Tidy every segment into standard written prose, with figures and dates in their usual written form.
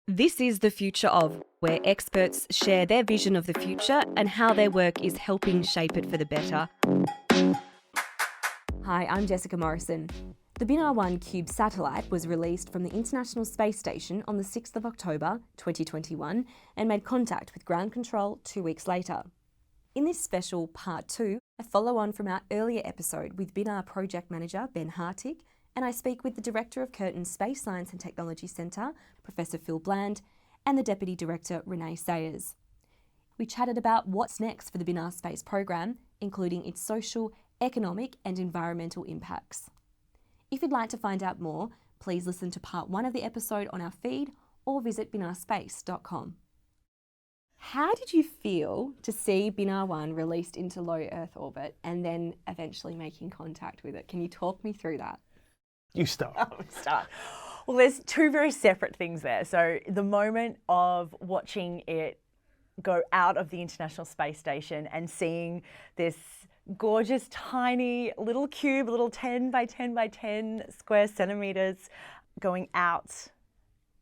This is The Future Of, where experts share their vision of the future and how their work is helping shape it for the better. Hi, I'm Jessica Morrison. The Binar-1 Cube satellite was released from the International Space Station on the 6th of October 2021 and made contact with ground control 2 weeks later. In this special Part 2, I follow on from our earlier episode with Binar Project Manager Ben Hartig, and I speak with the Director of Curtin's Space Science and Technology Centre, Professor Phil Bland, and the Deputy Director Renee Sayers. We chatted about what's next for the Binar Space Program, including its social, economic and environmental impacts. If you'd like to find out more, please listen to Part 1 of the episode on our feed or visit binarspace.com. How did you feel to see Binar-1 released into low Earth orbit and then eventually making contact with it? Can you talk me through that? You start. Well, there's two very separate things there. So the moment of watching it go out of the International Space Station and seeing this gorgeous, tiny little cube, little 10 by 10 by 10 square centimeters going out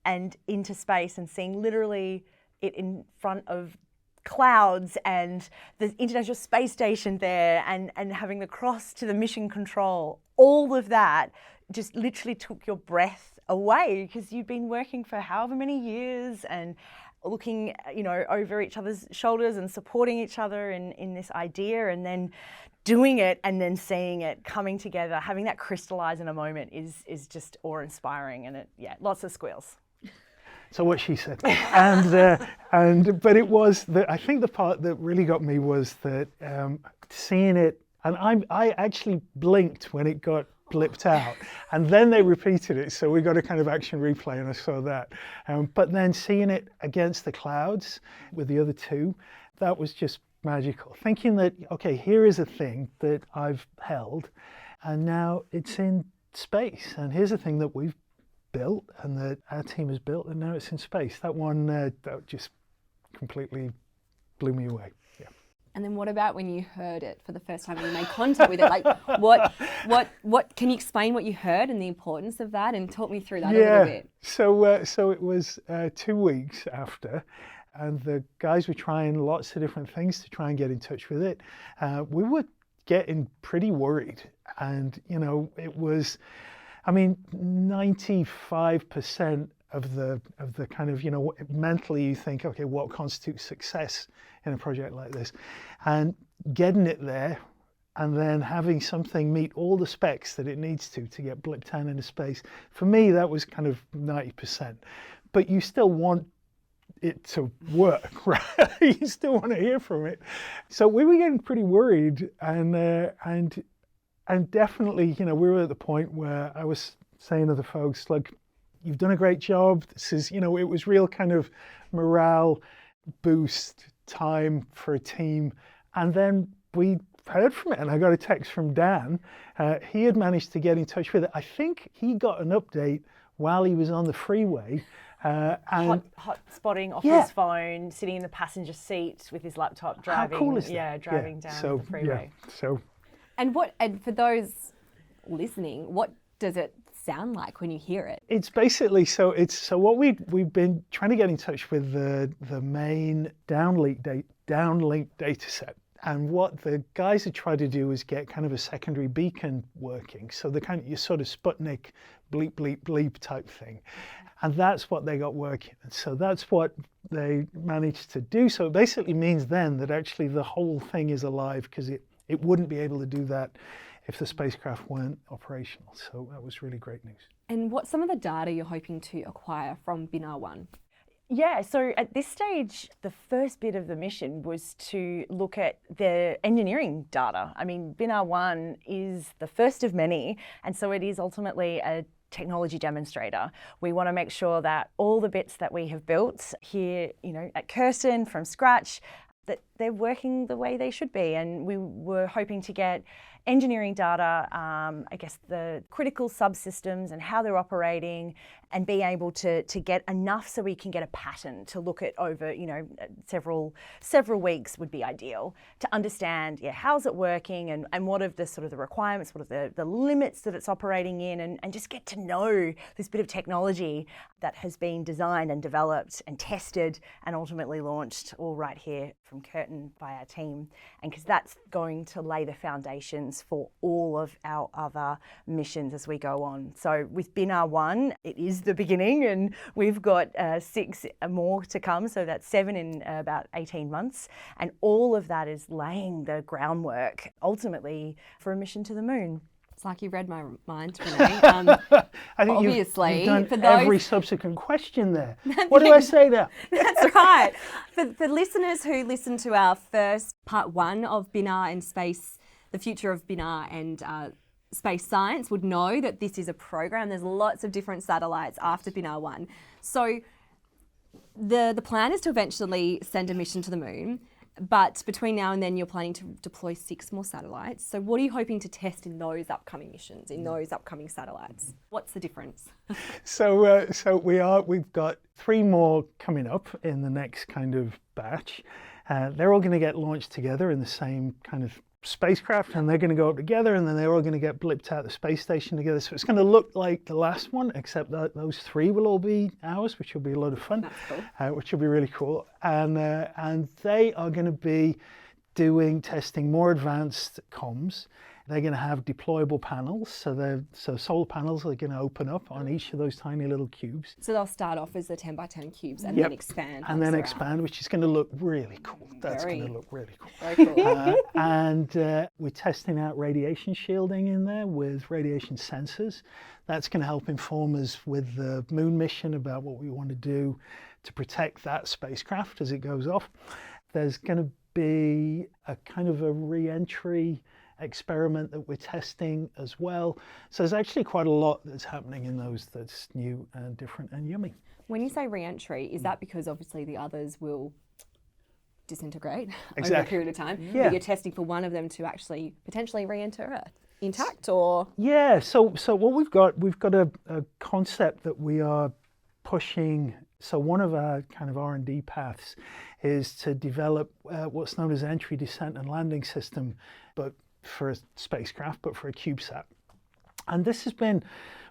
and into space and seeing literally it in front of clouds and the International Space Station there and having the cross to the mission control, all of that just literally took your breath away because you've been working for however many years and looking, over each other's shoulders and supporting each other in this idea, and then doing it and then seeing it coming together, having that crystallize in a moment is just awe-inspiring, and lots of squeals. So what she said, but it was I think the part that really got me was that seeing it, and I actually blinked when it got blipped out, and then they repeated it, so we got a kind of action replay, and I saw that. But then seeing it against the clouds with the other two, that was just magical. Thinking that, okay, here is a thing that I've held, and now it's in space, and here's a thing that we've built and that our team has built, and now it's in space. That one, that just completely blew me away. Yeah. And then what about when you heard it for the first time and you made contact with it? Like, what? Can you explain what you heard and the importance of that, and talk me through that a little bit? So it was 2 weeks after, and the guys were trying lots of different things to try and get in touch with it. We were getting pretty worried, and it was, 95% of the kind of, mentally you think, okay, what constitutes success in a project like this? And getting it there and then having something meet all the specs that it needs to get blipped out into space, for me, that was kind of 90%. But you still want it to work, right? You still want to hear from it. So we were getting pretty worried, and definitely, we were at the point where I was saying to the folks, like, you've done a great job. This is, it was real kind of morale boost time for a team. And then we heard from it, and I got a text from Dan. He had managed to get in touch with it. I think he got an update while he was on the freeway. Hot spotting off his phone, sitting in the passenger seat with his laptop, driving. How cool is that? Yeah, driving down the freeway. And for those listening, what does it sound like when you hear it? It's basically, so what we've been trying to get in touch with the main downlink data set. And what the guys had tried to do is get kind of a secondary beacon working. So the kind of your sort of Sputnik bleep, bleep, bleep type thing. And that's what they got working. And so that's what they managed to do. So it basically means then that actually the whole thing is alive, because it wouldn't be able to do that if the spacecraft weren't operational. So that was really great news. And what's some of the data you're hoping to acquire from Binar-1? Yeah, so at this stage, the first bit of the mission was to look at the engineering data. Binar-1 is the first of many, and so it is ultimately a technology demonstrator. We want to make sure that all the bits that we have built here, at Curtin from scratch, that they're working the way they should be. And we were hoping to get engineering data, I guess the critical subsystems and how they're operating, and be able to get enough so we can get a pattern to look at over, several weeks would be ideal to understand, how's it working and what are the sort of the requirements, what are the limits that it's operating in, and just get to know this bit of technology that has been designed and developed and tested and ultimately launched all right here from Curtin by our team. And because that's going to lay the foundations for all of our other missions as we go on. So with Binar-1, it is the beginning, and we've got 6 more to come, so that's 7 in about 18 months. And all of that is laying the groundwork ultimately for a mission to the moon. It's like you read my mind, Renee. I think obviously, you've for done those... every subsequent question there. What do I say now? That's right. For listeners who listened to our first part 1 of Binar and Space, the future of Binar and space science would know that this is a program. There's lots of different satellites after Binar-1. So the plan is to eventually send a mission to the moon, but between now and then you're planning to deploy 6 more satellites. So what are you hoping to test in those upcoming missions, in those upcoming satellites? What's the difference? So we've got 3 more coming up in the next kind of batch. They're all going to get launched together in the same kind of spacecraft, and they're going to go up together, and then they're all going to get blipped out the space station together. So it's going to look like the last one, except that those 3 will all be ours, which will be a lot of fun. That's cool. Which will be really cool. And they are going to be doing testing more advanced comms. They're going to have deployable panels, so solar panels are going to open up on each of those tiny little cubes. So they'll start off as the 10 by 10 cubes and then expand. And then expand, which is going to look really cool. That's going to look really cool. Very cool. And we're testing out radiation shielding in there with radiation sensors. That's going to help inform us with the moon mission about what we want to do to protect that spacecraft as it goes off. There's going to be a kind of a re-entry experiment that we're testing as well. So there's actually quite a lot that's happening in those that's new and different and yummy. When you say re-entry, is that because obviously the others will disintegrate Exactly. over a period of time? Yeah. But you're testing for one of them to actually potentially re-enter Earth intact, or? Yeah, so what we've got a concept that we are pushing. So one of our kind of R&D paths is to develop what's known as entry, descent and landing system, but for a spacecraft, but for a CubeSat. And this has been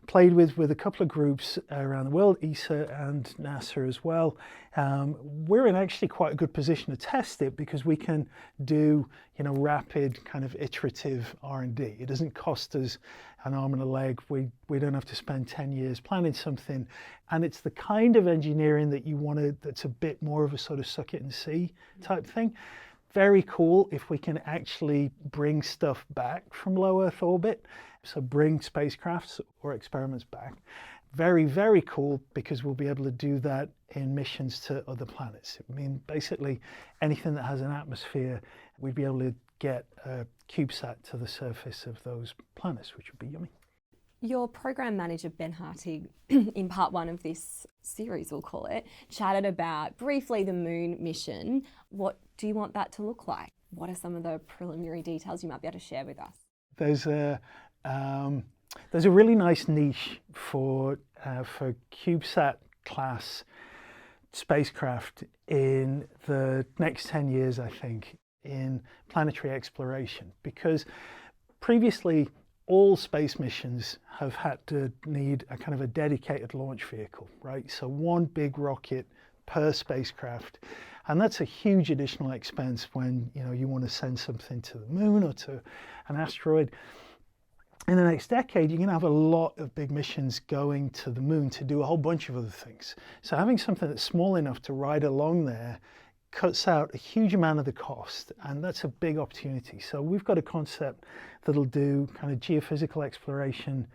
played with a couple of groups around the world, ESA and NASA as well. We're in actually quite a good position to test it because we can do, rapid kind of iterative R&D. It doesn't cost us an arm and a leg. We don't have to spend 10 years planning something. And it's the kind of engineering that you want that's a bit more of a sort of suck it and see type thing. Very cool if we can actually bring stuff back from low Earth orbit. So bring spacecrafts or experiments back. Very, very cool because we'll be able to do that in missions to other planets. I mean, basically anything that has an atmosphere, we'd be able to get a CubeSat to the surface of those planets, which would be yummy. Your program manager, Ben Hartig, in part 1 of this series, we'll call it, chatted about briefly the moon mission. What do you want that to look like? What are some of the preliminary details you might be able to share with us? There's a really nice niche for CubeSat class spacecraft in the next 10 years, I think, in planetary exploration, because previously all space missions have had to need a kind of a dedicated launch vehicle, right? So one big rocket per spacecraft. And that's a huge additional expense when you want to send something to the moon or to an asteroid. In the next decade, you're going to have a lot of big missions going to the moon to do a whole bunch of other things. So having something that's small enough to ride along there cuts out a huge amount of the cost, and that's a big opportunity. So we've got a concept that'll do kind of geophysical exploration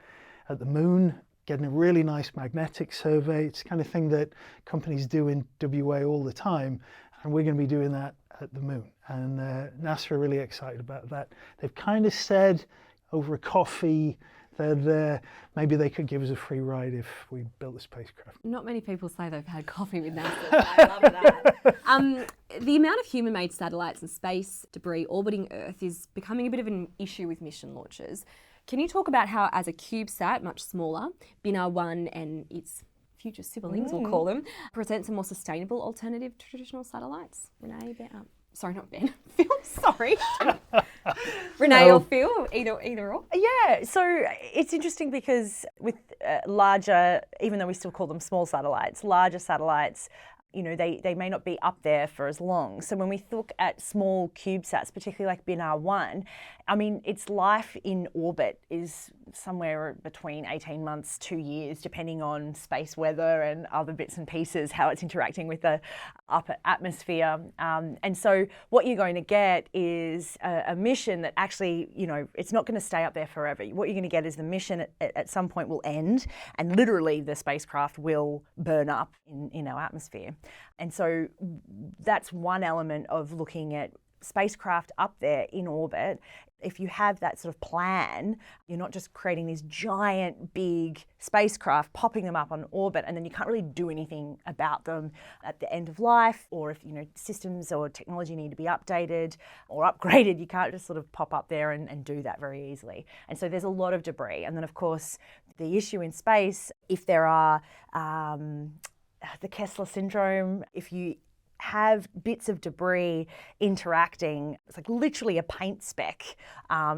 at the moon, getting a really nice magnetic survey. It's the kind of thing that companies do in WA all the time, and we're going to be doing that at the moon. And NASA are really excited about that. They've kind of said over a coffee that maybe they could give us a free ride if we built a spacecraft. Not many people say they've had coffee with NASA. So I love that. The amount of human-made satellites and space debris orbiting Earth is becoming a bit of an issue with mission launches. Can you talk about how, as a CubeSat, much smaller, Binar-1 and its future siblings, we'll call them, presents a more sustainable alternative to traditional satellites? Renee, sorry, not Ben. Phil, sorry. Renee or Phil, either or. Yeah, so it's interesting because with larger, even though we still call them small satellites, larger satellites, you know, they may not be up there for as long. So when we look at small CubeSats, particularly like Binar-1, I mean, its life in orbit is somewhere between 18 months, 2 years, depending on space weather and other bits and pieces, how it's interacting with the upper atmosphere. And so what you're going to get is a mission that actually, you know, it's not going to stay up there forever. What you're going to get is the mission at some point will end, and literally the spacecraft will burn up in our atmosphere. And so that's one element of looking at spacecraft up there in orbit. If you have that sort of plan, you're not just creating these giant, big spacecraft, popping them up on orbit, and then you can't really do anything about them at the end of life, or if, you know, systems or technology need to be updated or upgraded, you can't just sort of pop up there and do that very easily. And so there's a lot of debris. And then, of course, the issue in space, if there are the Kessler syndrome, if you have bits of debris interacting, it's like literally a paint speck,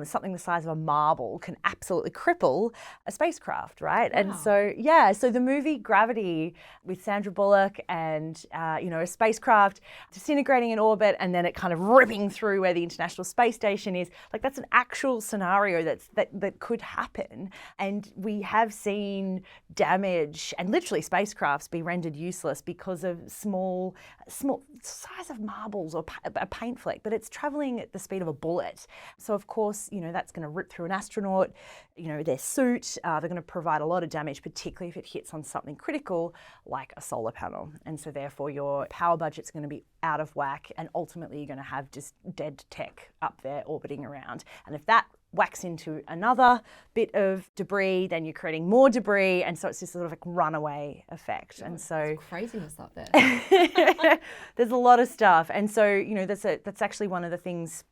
something the size of a marble can absolutely cripple a spacecraft, right? Wow. And so, yeah, so the movie Gravity with Sandra Bullock and, you know, a spacecraft disintegrating in orbit and then it kind of ripping through where the International Space Station is, like that's an actual scenario that could happen. And we have seen damage and literally spacecrafts be rendered useless because of small size of marbles or a paint fleck, but it's traveling at the speed of a bullet. So of course, you know, that's going to rip through an astronaut, you know, their suit. They're going to provide a lot of damage, particularly if it hits on something critical like a solar panel. And so therefore your power budget's going to be out of whack, and ultimately you're going to have just dead tech up there orbiting around. And if that whacks into another bit of debris, then you're creating more debris, and so it's this sort of like runaway effect. And so there's craziness up there. There's a lot of stuff, and so, you know, that's actually one of the things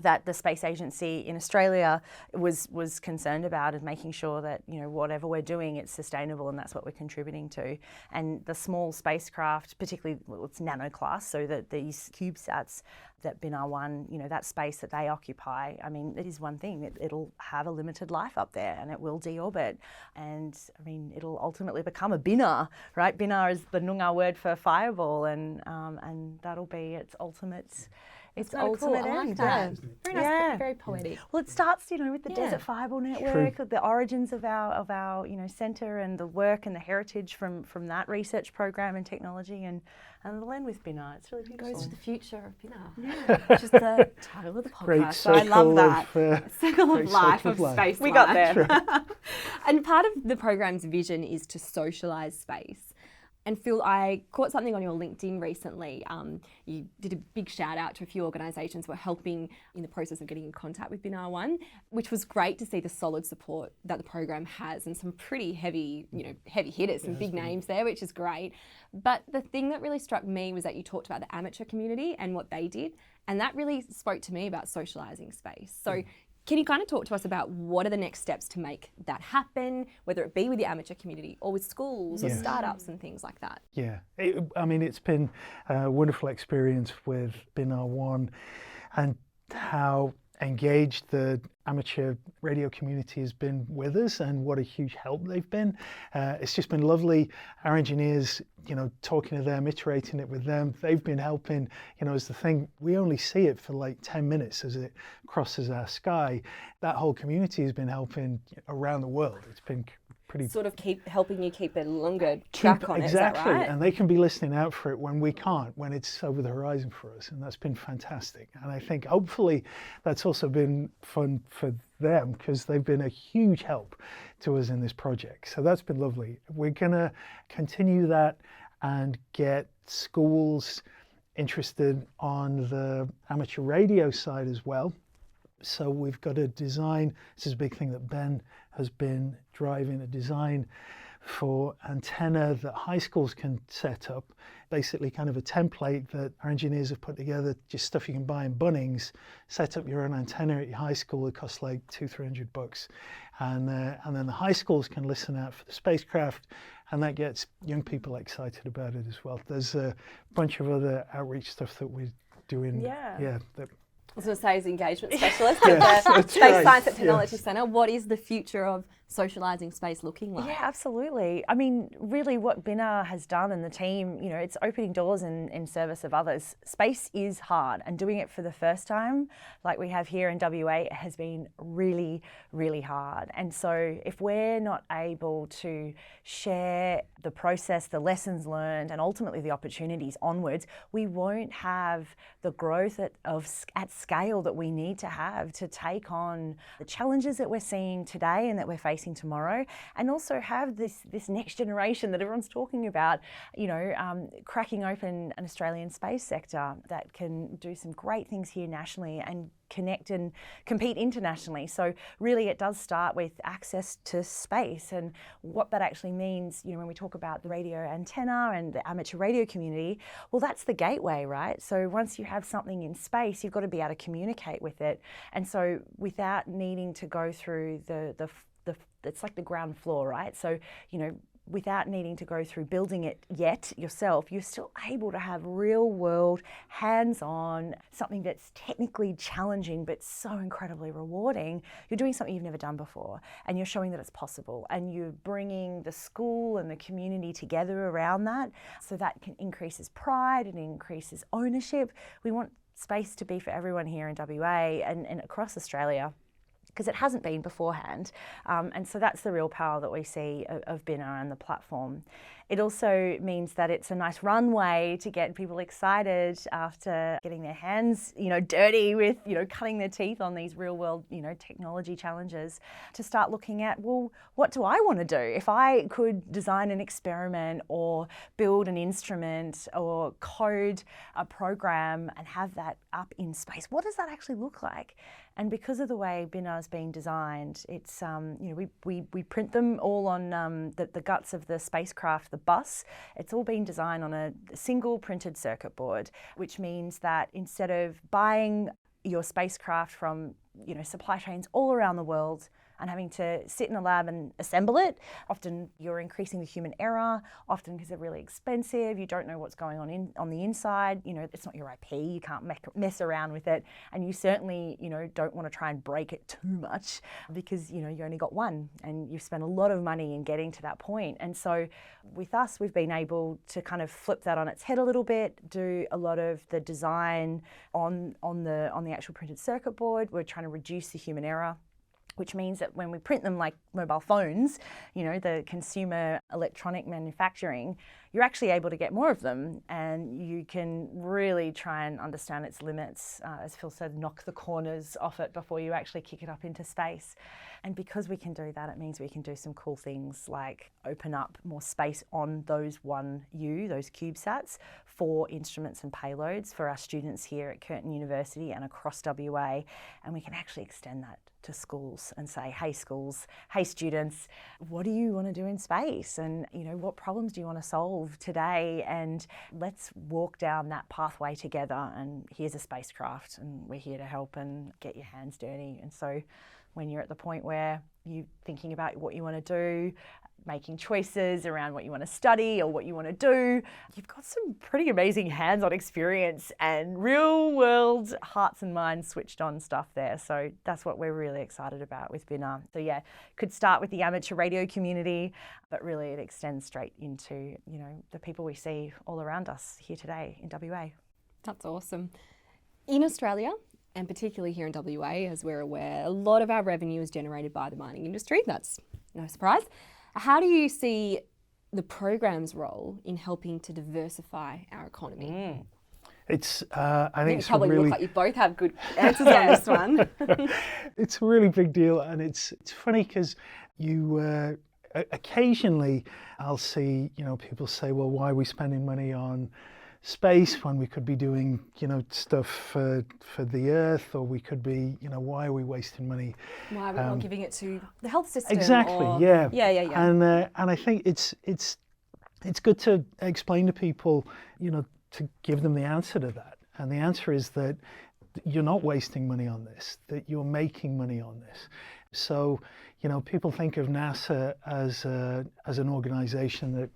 that the Space Agency in Australia was concerned about, is making sure that, you know, whatever we're doing, it's sustainable, and that's what we're contributing to. And the small spacecraft, particularly, well, it's nano class, so that these CubeSats that Binar-1, you know, that space that they occupy, I mean, it is one thing. It'll have a limited life up there, and it will deorbit. And I mean, it'll ultimately become a Binar, right? Binar is the Noongar word for fireball, and that'll be its ultimate. It's really ultimate cool. I like end. that. Yeah. Very nice, Yeah. very poetic. Well, it starts, you know, with the Desert Fireball Network, True. the origins of our you know, centre, and the work and the heritage from that research program and technology, and it'll end with Binar. It's really beautiful. Goes to the future of Binar, which is the title of the podcast. Great So I love that. Circle of great life, circle of of life. space. We got life. there. And part of the program's vision is to socialise space. And Phil, I caught something on your LinkedIn recently. You did a big shout out to a few organisations who are helping in the process of getting in contact with Binar-1, which was great to see the solid support that the program has, and some pretty heavy hitters, some big names there, which is great. But the thing that really struck me was that you talked about the amateur community and what they did, and that really spoke to me about socialising space. So can you kind of talk to us about what are the next steps to make that happen, whether it be with the amateur community or with schools or startups and things like that? Yeah, I mean, it's been a wonderful experience with Binar-1, and how engaged the amateur radio community has been with us, and what a huge help they've been. It's just been lovely. Our engineers, you know, talking to them, iterating it with them, they've been helping, you know, as the thing, we only see it for like 10 minutes as it crosses our sky. That whole community has been helping around the world. It's been pretty... Sort of helping you keep a longer track on it, exactly, is that right? And they can be listening out for it when we can't, when it's over the horizon for us, and that's been fantastic. And I think hopefully that's also been fun for them, because they've been a huge help to us in this project. So that's been lovely. We're going to continue that and get schools interested on the amateur radio side as well. So we've got to design, this is a big thing that Ben has been driving a design for antenna that high schools can set up, basically kind of a template that our engineers have put together, just stuff you can buy in Bunnings. Set up your own antenna at your high school. It costs like $200-300, and then the high schools can listen out for the spacecraft, and that gets young people excited about it as well. There's a bunch of other outreach stuff that we're doing. Yeah. That, I was going to say, as engagement specialist Yes, at the that's Space right. Science and Technology Yes. Centre, what is the future of socialising space looking like? Yeah, absolutely. I mean, really what Binar has done and the team, you know, it's opening doors in service of others. Space is hard, and doing it for the first time, like we have here in WA, has been really, really hard. And so if we're not able to share the process, the lessons learned, and ultimately the opportunities onwards, we won't have the growth at scale that we need to have to take on the challenges that we're seeing today and that we're facing tomorrow, and also have this next generation that everyone's talking about, you know, cracking open an Australian space sector that can do some great things here nationally and connect and compete internationally. So really it does start with access to space, and what that actually means, you know, when we talk about the radio antenna and the amateur radio community, well, that's the gateway, right? So once you have something in space, you've got to be able to communicate with it. And so without needing to go through the it's like the ground floor, right? So, you know, without needing to go through building it yet yourself, you're still able to have real world, hands-on, something that's technically challenging but so incredibly rewarding. You're doing something you've never done before, and you're showing that it's possible, and you're bringing the school and the community together around that, so that can increases pride and increases ownership. We want space to be for everyone here in WA and across Australia, because it hasn't been beforehand. And so that's the real power that we see of Binar and the platform. It also means that it's a nice runway to get people excited after getting their hands, you know, dirty with, you know, cutting their teeth on these real world, you know, technology challenges, to start looking at, well, what do I want to do? If I could design an experiment or build an instrument or code a program and have that up in space, what does that actually look like? And because of the way Binar's being designed, it's, you know, we print them all on the guts of the spacecraft, the bus. It's all been designed on a single printed circuit board, which means that instead of buying your spacecraft from, you know, supply chains all around the world and having to sit in a lab and assemble it, often you're increasing the human error, often because they're really expensive, you don't know what's going on the inside, you know, it's not your IP, you can't mess around with it, and you certainly, you know, don't want to try and break it too much because, you know, you only got one and you've spent a lot of money in getting to that point. And so with us, we've been able to kind of flip that on its head a little bit, do a lot of the design on the actual printed circuit board. We're trying to reduce the human error, which means that when we print them like mobile phones, you know, the consumer electronic manufacturing, you're actually able to get more of them, and you can really try and understand its limits, as Phil said, knock the corners off it before you actually kick it up into space. And because we can do that, it means we can do some cool things like open up more space on those 1U, those CubeSats, for instruments and payloads for our students here at Curtin University and across WA. And we can actually extend that to schools and say, hey schools, hey students, what do you want to do in space? And, you know, what problems do you want to solve today? And let's walk down that pathway together. And here's a spacecraft, and we're here to help and get your hands dirty. And so when you're at the point where you're thinking about what you want to do, making choices around what you want to study or what you want to do, you've got some pretty amazing hands-on experience and real world hearts and minds switched on stuff there. So that's what we're really excited about with Binar. So yeah, could start with the amateur radio community, but really it extends straight into, you know, the people we see all around us here today in WA. That's awesome. In Australia, and particularly here in WA, as we're aware, a lot of our revenue is generated by the mining industry. That's no surprise. How do you see the program's role in helping to diversify our economy? It's, I think it's probably really, look like you both have good answers on this one. it's a really big deal, and it's funny because you occasionally I'll see, you know, people say, well, why are we spending money on space when we could be doing, stuff for the Earth, or we could be, why are we wasting money? Why are we not giving it to the health system? Exactly, or... yeah. Yeah. And I think it's good to explain to people, to give them the answer to that. And the answer is that you're not wasting money on this, that you're making money on this. So, people think of NASA as an organization that,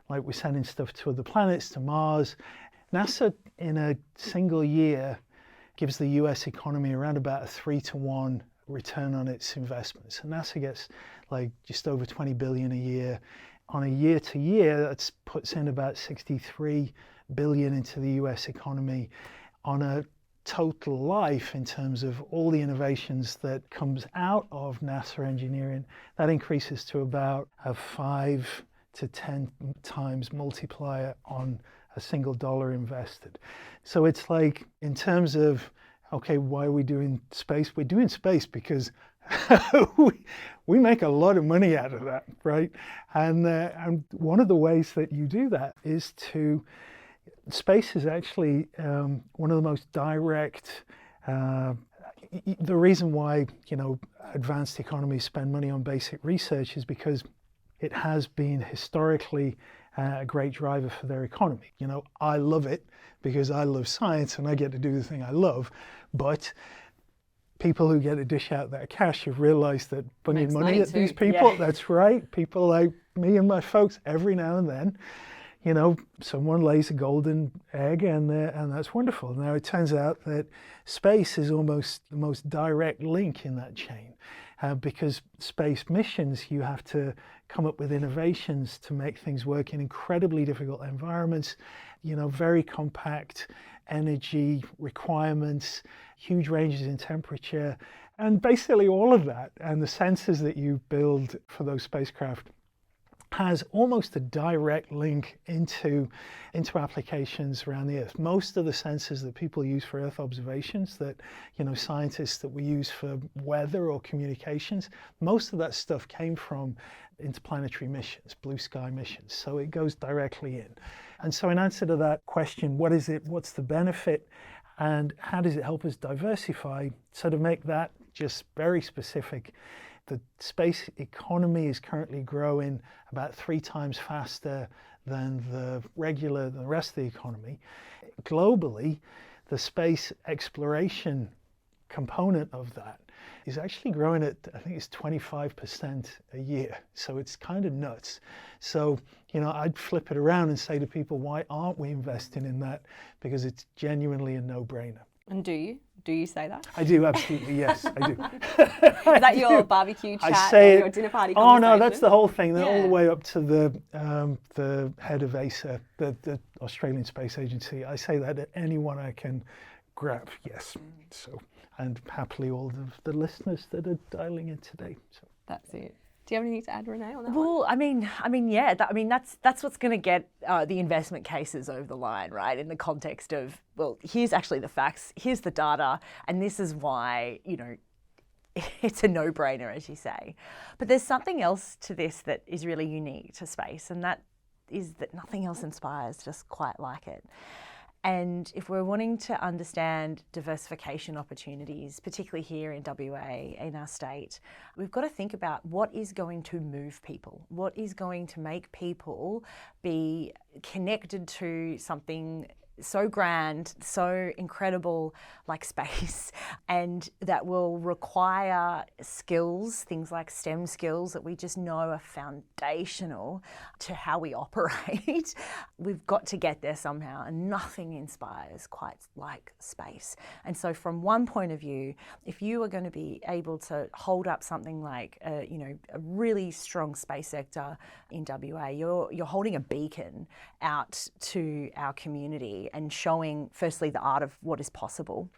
we're sending stuff to other planets, to Mars. NASA, in a single year, gives the US economy around about a 3-to-1 return on its investments. And NASA gets just over 20 billion a year. On a year to year, that puts in about 63 billion into the US economy. On a total life, in terms of all the innovations that comes out of NASA engineering, that increases to about a 5 to 10 times multiplier on a single dollar invested. So it's in terms of, okay, why are we doing space? We're doing space because we make a lot of money out of that, right? And one of the ways that you do that is space is actually one of the most direct, the reason why, advanced economies spend money on basic research is because it has been historically a great driver for their economy. I love it because I love science and I get to do the thing I love, but people who get to dish out that cash have realized that putting money at these people, that's right, people like me and my folks, every now and then, someone lays a golden egg and that's wonderful. Now it turns out that space is almost the most direct link in that chain. Because space missions, you have to come up with innovations to make things work in incredibly difficult environments, very compact energy requirements, huge ranges in temperature, and basically all of that. And the sensors that you build for those spacecraft has almost a direct link into applications around the Earth. Most of the sensors that people use for Earth observations, that scientists that we use for weather or communications, most of that stuff came from interplanetary missions, blue sky missions. So it goes directly in. And so in answer to that question, what is it, what's the benefit, and how does it help us diversify? So to make that just very specific, the space economy is currently growing about 3 times faster than the rest of the economy. Globally, the space exploration component of that is actually growing at, I think it's 25% a year. So it's kind of nuts. So, I'd flip it around and say to people, why aren't we investing in that? Because it's genuinely a no-brainer. And do you? Do you say that? I do, absolutely, yes, I do. Is that your barbecue chat I say or your dinner party conversation? Oh no, that's the whole thing, all the way up to the head of ASA, the Australian Space Agency. I say that to anyone I can grab, yes. So, and happily all the listeners that are dialing in today. So. That's it. Do you have anything to add, Renee, on that? Well, yeah. That's what's going to get the investment cases over the line, right? In the context of, well, here's actually the facts, here's the data, and this is why, it's a no-brainer, as you say. But there's something else to this that is really unique to space, and that is that nothing else inspires just quite like it. And if we're wanting to understand diversification opportunities, particularly here in WA, in our state, we've got to think about what is going to move people, what is going to make people be connected to something so grand, so incredible like space, and that will require skills, things like STEM skills that we just know are foundational to how we operate. We've got to get there somehow, and nothing inspires quite like space. And so from one point of view, if you are going to be able to hold up something like a really strong space sector in WA, you're holding a beacon out to our community and showing, firstly, the art of what is possible.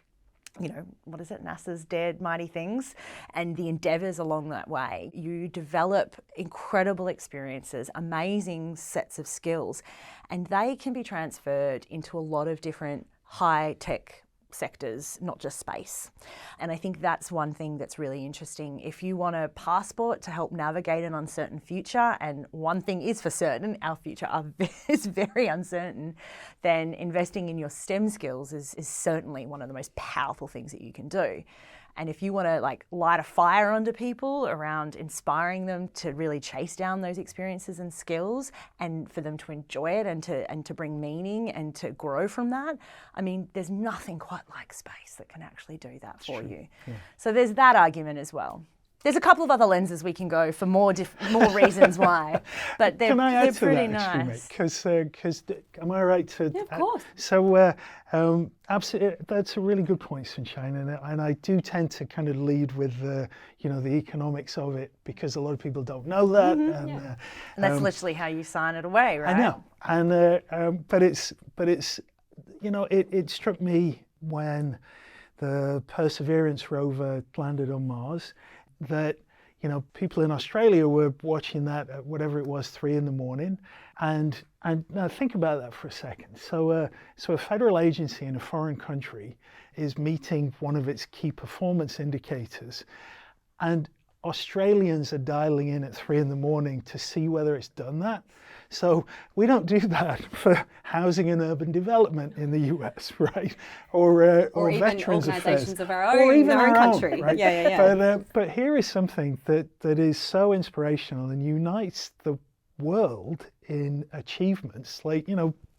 What is it? NASA's Dared Mighty Things, and the endeavours along that way. You develop incredible experiences, amazing sets of skills, and they can be transferred into a lot of different high-tech sectors, not just space. And I think that's one thing that's really interesting. If you want a passport to help navigate an uncertain future, and one thing is for certain, our future is very uncertain, then investing in your STEM skills is certainly one of the most powerful things that you can do. And if you want to like light a fire under people around inspiring them to really chase down those experiences and skills, and for them to enjoy it and to bring meaning and to grow from that, I mean, there's nothing quite like space that can actually do that for you. Yeah. So there's that argument as well. There's a couple of other lenses we can go for more reasons why, but they're pretty nice. Because am I right to? Yeah, of course. So absolutely, that's a really good point, Sunshine, and I do tend to kind of lead with the economics of it, because a lot of people don't know that, and that's literally how you sign it away, right? I know, and but it's it struck me when the Perseverance rover landed on Mars that people in Australia were watching that at whatever it was, 3 a.m, and now think about that for a second. So a federal agency in a foreign country is meeting one of its key performance indicators, and Australians are dialing in at 3 a.m. to see whether it's done that. So we don't do that for housing and urban development in the US, right? Or even veterans organisations affairs, of our own, or even our own our country. Own, right? Yeah. But here is something that is so inspirational and unites the world in achievements. Like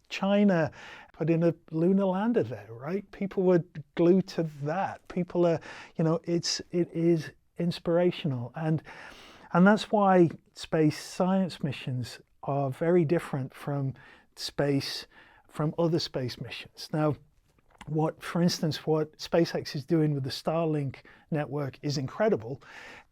China put in a lunar lander there, right? People were glued to that. People are, it is inspirational, and that's why space science missions are very different from other space missions. Now, for instance, what SpaceX is doing with the Starlink network is incredible,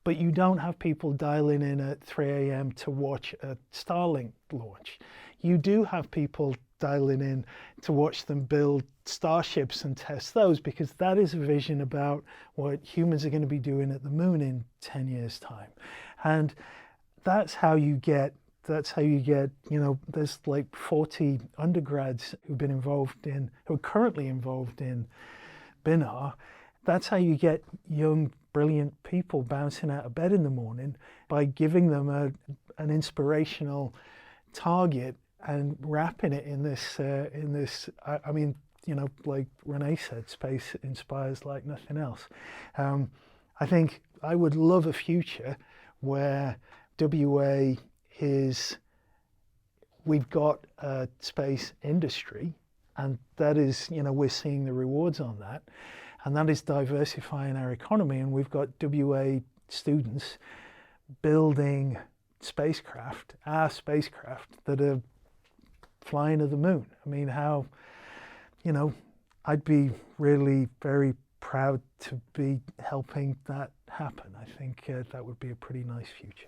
but you don't have people dialing in at 3 a.m. to watch a Starlink launch. You do have people dialing in to watch them build starships and test those, because that is a vision about what humans are going to be doing at the moon in 10 years' time. And that's how you get, there's like 40 undergrads who are currently involved in Binar. That's how you get young, brilliant people bouncing out of bed in the morning, by giving them an inspirational target and wrapping it in this. I mean, like Renee said, space inspires like nothing else. I think I would love a future where WA we've got a space industry, and that is, we're seeing the rewards on that, and that is diversifying our economy, and we've got WA students building our spacecraft that are flying to the moon. I mean, I'd be really very proud to be helping that happen. I think that would be a pretty nice future.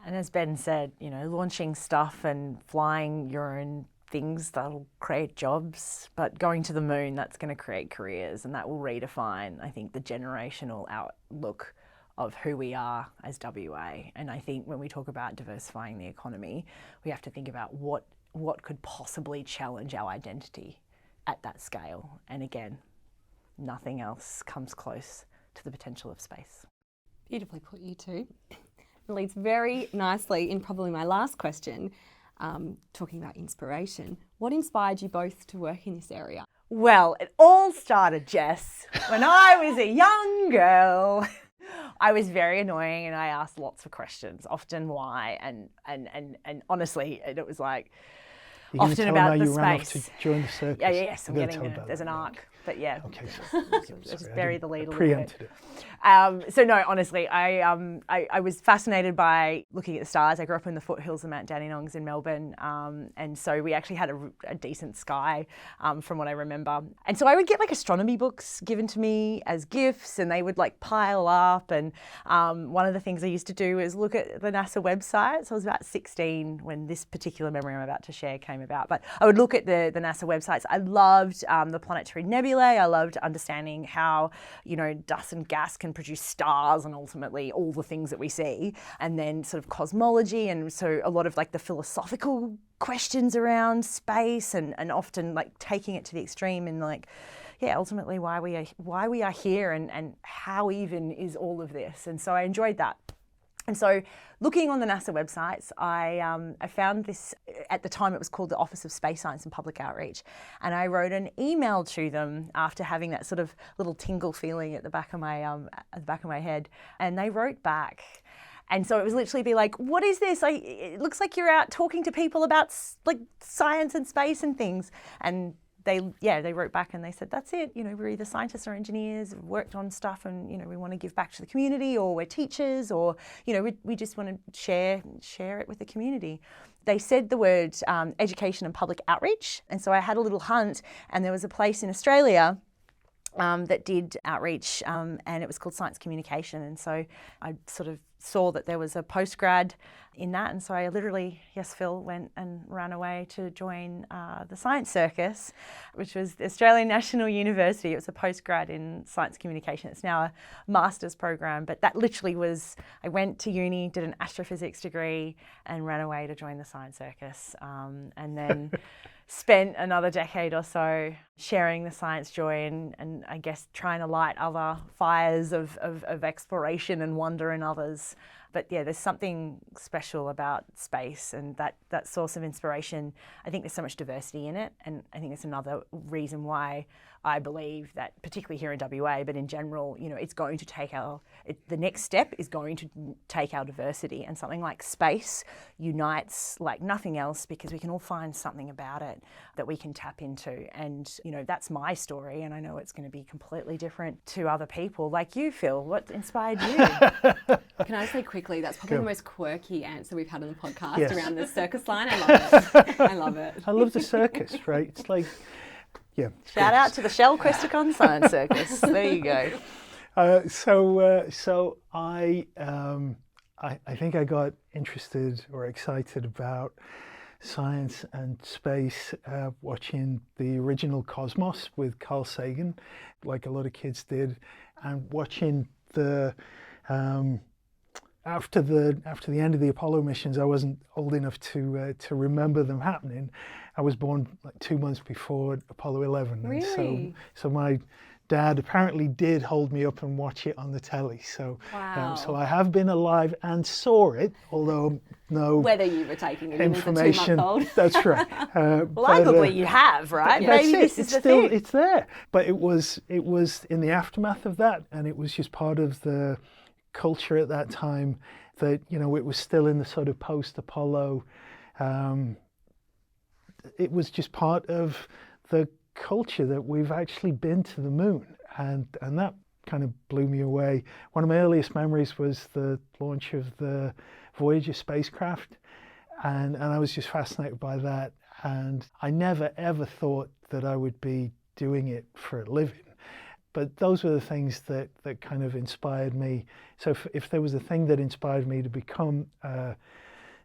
And as Ben said, launching stuff and flying your own things, that'll create jobs, but going to the moon, that's going to create careers, and that will redefine, I think, the generational outlook of who we are as WA. And I think when we talk about diversifying the economy, we have to think about what could possibly challenge our identity at that scale. And again, nothing else comes close to the potential of space. Beautifully put, you two. It leads very nicely in probably my last question, talking about inspiration. What inspired you both to work in this area? Well, it all started, Jess, when I was a young girl. I was very annoying and I asked lots of questions, often why, and honestly, it was like, often about the space. Ran off to join the circus. Yes, I'm getting it. There's an arc. But yeah, okay, just bury the lead a little preempted bit. It. So no, honestly, I was fascinated by looking at the stars. I grew up in the foothills of Mount Dandenongs in Melbourne, and so we actually had a decent sky, from what I remember. And so I would get like astronomy books given to me as gifts, and they would like pile up. And one of the things I used to do was look at the NASA website. So I was about 16 when this particular memory I'm about to share came about. But I would look at the NASA websites. I loved the planetary nebulae. I loved understanding how, dust and gas can produce stars and ultimately all the things that we see, and then sort of cosmology, and so a lot of like the philosophical questions around space, and often like taking it to the extreme and like, ultimately why we are here and how even is all of this. And so I enjoyed that. And so looking on the NASA websites, I found this, at the time it was called the Office of Space Science and Public Outreach, and I wrote an email to them after having that sort of little tingle feeling at the back of my head, and they wrote back. And so it was literally be like, what is this? It looks like you're out talking to people about like science and space and things. And they wrote back and they said, that's it. We're either scientists or engineers, worked on stuff, and we want to give back to the community, or we're teachers, or we just want to share it with the community. They said the word education and public outreach, and so I had a little hunt, and there was a place in Australia that did outreach, and it was called Science Communication. And so I sort of saw that there was a postgrad in that, and so I literally, yes, Phil, went and ran away to join the Science Circus, which was the Australian National University. It was a postgrad in Science Communication. It's now a master's program, but that literally was, I went to uni, did an astrophysics degree, and ran away to join the Science Circus, and then spent another decade or so sharing the science joy and I guess trying to light other fires of exploration and wonder in others. But yeah, there's something special about space and that source of inspiration. I think there's so much diversity in it, and I think it's another reason why I believe that, particularly here in WA, but in general, it's going to take the next step is going to take our diversity, and something like space unites like nothing else, because we can all find something about it that we can tap into. And, that's my story, and I know it's going to be completely different to other people. Like you, Phil, what inspired you? Can I say quickly, that's probably the most quirky answer we've had on the podcast. Yes. Around the circus line. I love it. I love it. I love the circus, right? It's like, yeah. Shout out to the Shell Questacon Science Circus. There you go. So I think I got interested or excited about science and space watching the original Cosmos with Carl Sagan, like a lot of kids did, and watching the after the end of the Apollo missions. I wasn't old enough to remember them happening. I was born like 2 months before Apollo 11. Really? And so my dad apparently did hold me up and watch it on the telly. So, Wow. So I have been alive and saw it, although no Whether you were taking it information. In as a 2-month-old. That's right. Well, arguably you have, right? That's Maybe it. this is It's the still thing. it's there, but it was in the aftermath of that, and it was just part of the culture at that time. That it was still in the sort of post-Apollo. It was just part of the culture that we've actually been to the moon, and that kind of blew me away. One of my earliest memories was the launch of the Voyager spacecraft, and I was just fascinated by that, and I never ever thought that I would be doing it for a living. But those were the things that kind of inspired me. So if there was a thing that inspired me to become a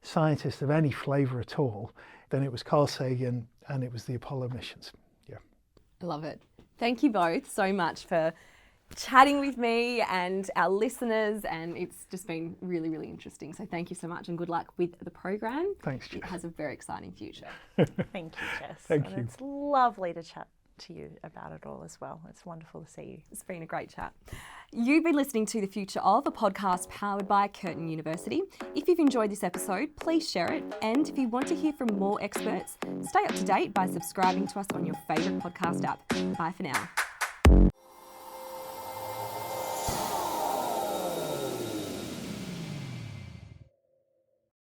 scientist of any flavour at all, then it was Carl Sagan and it was the Apollo missions. Yeah. I love it. Thank you both so much for chatting with me and our listeners, and it's just been really, really interesting. So thank you so much, and good luck with the program. Thanks, Jess. It has a very exciting future. Thank you, Jess. Thank And you. it's lovely to chat to you about it all as well. It's wonderful to see you. It's been a great chat. You've been listening to The Future Of, a podcast powered by Curtin University. If you've enjoyed this episode, please share it. And if you want to hear from more experts, stay up to date by subscribing to us on your favourite podcast app. Bye for now.